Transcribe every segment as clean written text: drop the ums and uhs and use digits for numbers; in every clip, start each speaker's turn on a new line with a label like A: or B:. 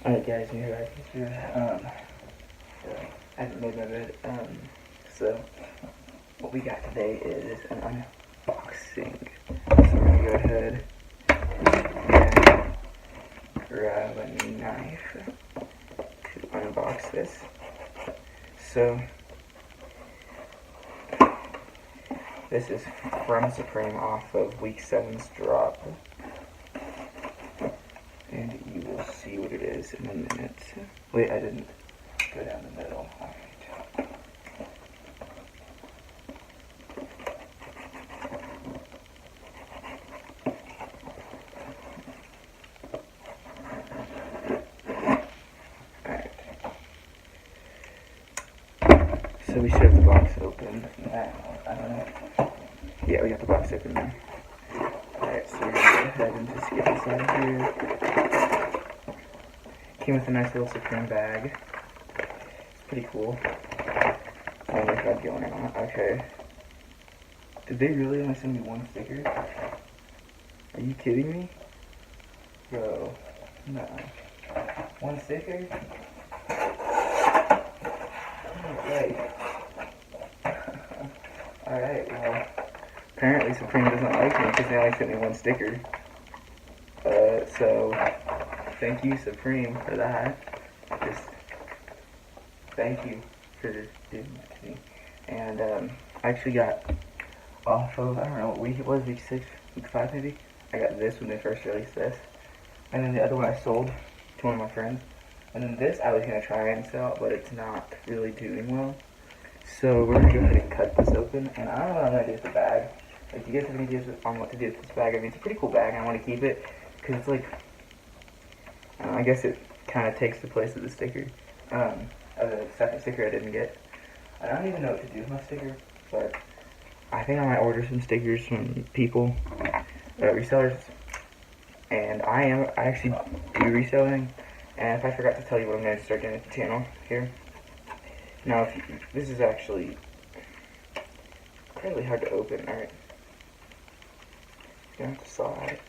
A: Alright guys, I'm here I haven't made my bed. So what we got today is an unboxing. So we're gonna go ahead and grab a knife to unbox this. So this is from Supreme off of week 7's drop. And you will see what it is in a minute. Wait, I didn't go down the middle. Alright. Alright. So we should have the box open now. I don't know. Yeah, we got the box open now. Alright, so we're gonna go ahead and just get this out of here. Came with a nice little Supreme bag. It's pretty cool. I don't know if I'd go in or not. Okay. Did they really only send me one sticker? Are you kidding me? Bro. No. One sticker? Okay. Alright, well. Apparently Supreme doesn't like me because they only sent me one sticker. So thank you, Supreme, for that. Just thank you for doing that to me. And I actually got off of, I don't know what week it was, week 6, week 5 maybe. I got this when they first released this. And then the other one I sold to one of my friends. And then this I was going to try and sell, but it's not really doing well. So we're going to go ahead and cut this open. And I don't know what I'm going to do with the bag. Like, do you guys have any ideas on what to do with this bag? I mean, it's a pretty cool bag, and I want to keep it. Because it's like, I guess it kind of takes the place of the sticker. The second sticker I didn't get. I don't even know what to do with my sticker, but I think I might order some stickers from people, resellers. And I actually do reselling. And if I forgot to tell you what I'm going to start doing with the channel here. Now, this is actually incredibly hard to open. Alright. You're going to have to saw it.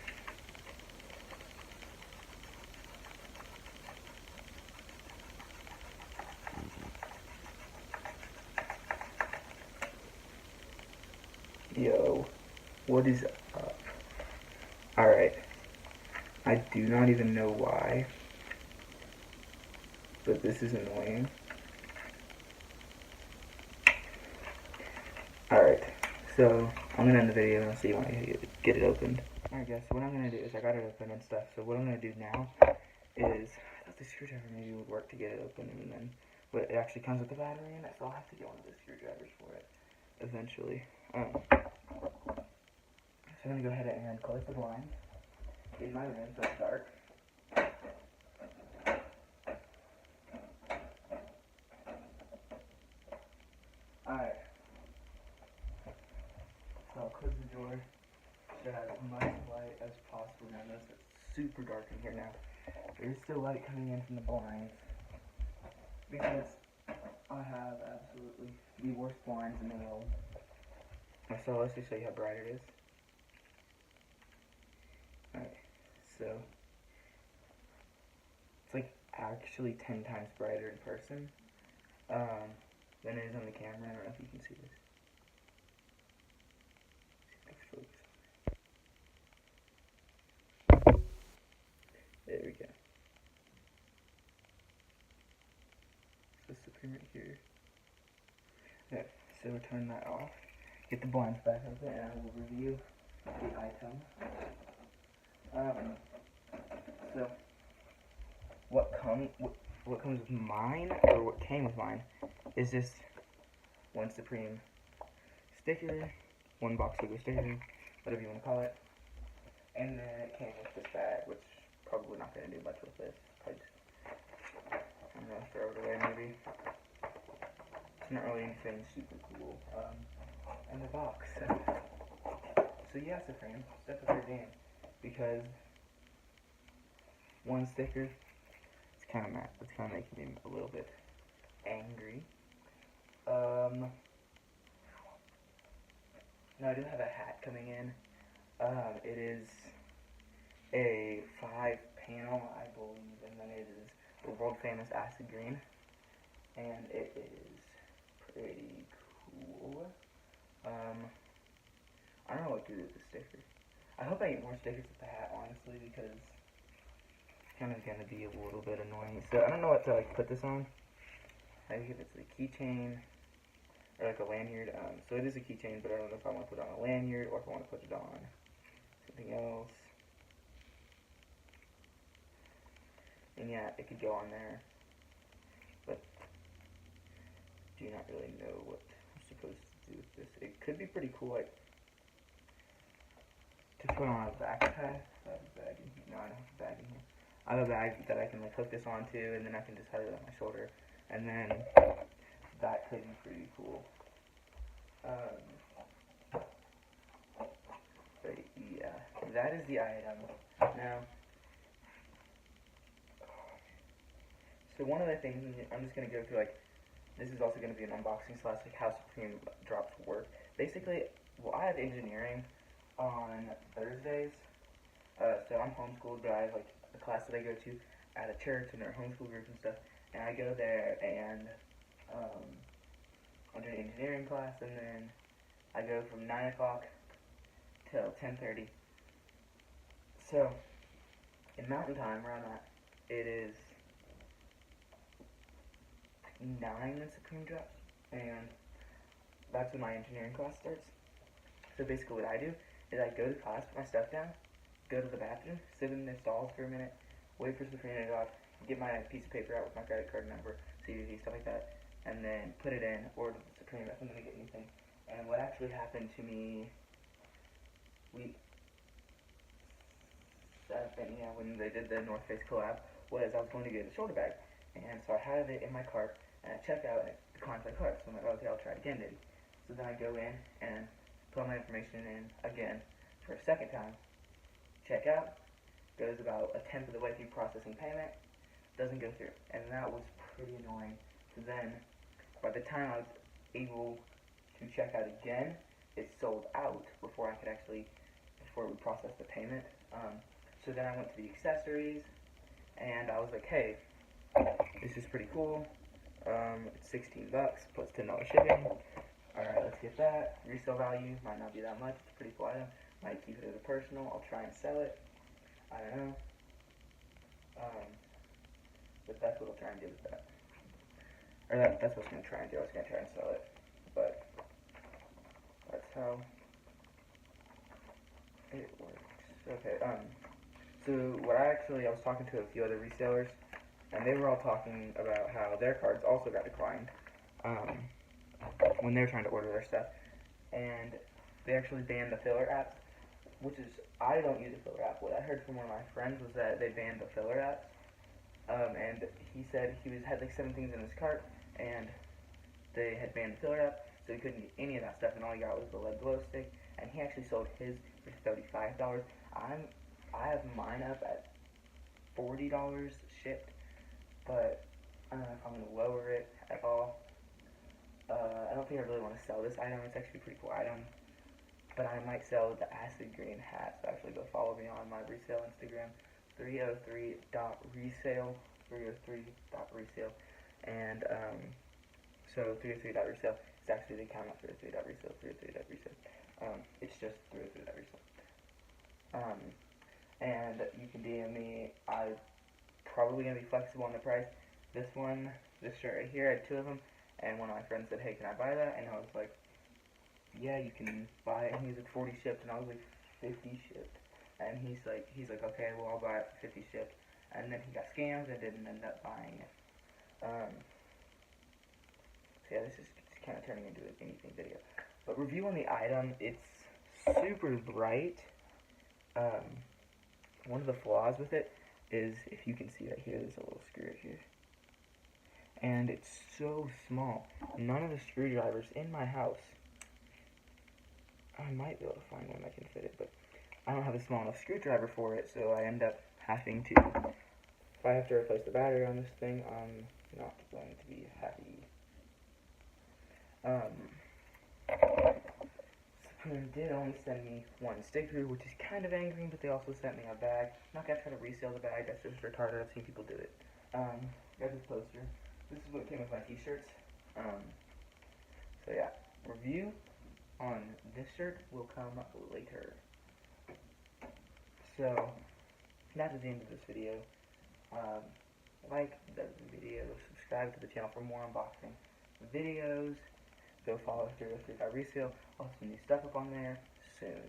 A: Yo, what is up? Alright. I do not even know why, but this is annoying. Alright, so I'm going to end the video and I'll see you when I get it opened. Alright guys, so what I'm going to do is I got it open and stuff, so what I'm going to do now is, I thought the screwdriver maybe would work to get it open, and then, but it actually comes with the battery in it, so I'll have to get one of the screwdrivers for it, eventually. So I'm going to go ahead and close the blinds in my room so it's dark. Alright. So I'll close the door to have as much light as possible. Now notice it's super dark in here now. There is still light coming in from the blinds because I have absolutely the worst blinds in the world. So let's just show you how bright it is. Alright, so it's like actually 10 times brighter in person than it is on the camera. I don't know if you can see this. There we go. So Supreme right here. Okay, so we'll turn that off. Get the blinds back open and I will review the item. So what comes with mine, or what came with mine, is this one Supreme sticker, one box logo sticker, whatever you want to call it. And then it came with this bag, which probably not going to do much with this. Probably just, I'm going to throw it away maybe. It's not really anything super cool. And the box. So yeah, Supreme, step up your game. Because one sticker, it's kind of making me a little bit angry. Now I do have a hat coming in. It is a 5-panel, I believe, and then it is the world famous acid green, and it is pretty cool. I don't know what to do with the sticker. I hope I get more stickers with the hat, honestly, because it's kind of gonna be a little bit annoying. So I don't know what to like put this on. I think if it's a keychain or like a lanyard. So it is a keychain, but I don't know if I want to put it on a lanyard or if I want to put it on something else. And yeah, it could go on there, but do not really know what I'm supposed to do with this. It could be pretty cool, like to put on a backpack. I have a bag in here. No, I don't have a bag in here. I have a bag that I can like hook this onto, and then I can just have it on my shoulder, and then that could be pretty cool. But yeah, that is the item. Now, so one of the things, I'm just going to go through, like, this is also going to be an unboxing slash like how Supreme drops work. Basically, well, I have engineering on Thursdays, so I'm homeschooled, but I have, like, a class that I go to at a church, and there are homeschool groups and stuff, and I go there, and I'm doing engineering class, and then I go from 9 o'clock till 10:30. So, in mountain time, where I'm at, it is 9 when Supreme drops, and that's when my engineering class starts. So basically what I do is I go to class, put my stuff down, go to the bathroom, sit in the stalls for a minute, wait for Supreme to drop, get my piece of paper out with my credit card number, CVV, stuff like that, and then put it in, order the Supreme if I'm going to get anything. And what actually happened to me when they did the North Face collab was I was going to get a shoulder bag, and so I had it in my cart, and I checked out and it declined my cart, so I'm like, okay, I'll try it again, Diddy. So then I go in and put all my information in again for a second time, check out, goes about a tenth of the way through processing payment, doesn't go through, and that was pretty annoying. So then, by the time I was able to check out again, it sold out before we processed the payment. So then I went to the accessories, and I was like, hey, this is pretty cool. It's $16 plus $10 shipping. Alright, let's get that. Resale value might not be that much. It's a pretty cool item. Might keep it as a personal. I'll try and sell it. I don't know. But that's what I'll try and do with that. Or that's what I was going to try and do. I was going to try and sell it. But that's how it works. Okay, so I was talking to a few other resellers, and they were all talking about how their cards also got declined when they're trying to order their stuff, and they actually banned the filler apps, which is, I don't use a filler app. What I heard from one of my friends was that they banned the filler apps, and he said he had like 7 things in his cart, and they had banned the filler app, so he couldn't get any of that stuff, and all he got was the lead glow stick, and he actually sold his for $35. I have mine up at $40 shipped, but I don't know if I'm going to lower it at all. I don't think I really want to sell this item. It's actually a pretty cool item, but I might sell the acid green hat, so actually go follow me on my resale Instagram, 303.resale, 303.resale, and so 303.resale is actually the account, not 303.resale, 303.resale. It's just 303.resale. And you can DM me. I'm probably going to be flexible on the price. This shirt right here, I had 2 of them, and one of my friends said, hey, can I buy that? And I was like, yeah, you can buy it. And he was like 40 shipped, and I was like 50 shipped. And he's like, okay, well, I'll buy it for 50 shipped. And then he got scammed and didn't end up buying it. So yeah, this is kind of turning into an anything video. But review on the item, it's super bright. One of the flaws with it is, if you can see right here, there's a little screw right here. And it's so small. None of the screwdrivers in my house, I might be able to find one that can fit it, but I don't have a small enough screwdriver for it, so I end up having to, if I have to replace the battery on this thing, I'm not going to be happy. Supreme did only send me 1 sticker, which is kind of angering, but they also sent me a bag. I'm not going to try to resell the bag, that's just retarded. I've seen people do it. Got this poster. This is what came with my t-shirts. So yeah, review on this shirt will come later. So that is the end of this video. Like the video, subscribe to the channel for more unboxing videos. Go follow 305 Resale. I'll have some new stuff up on there soon.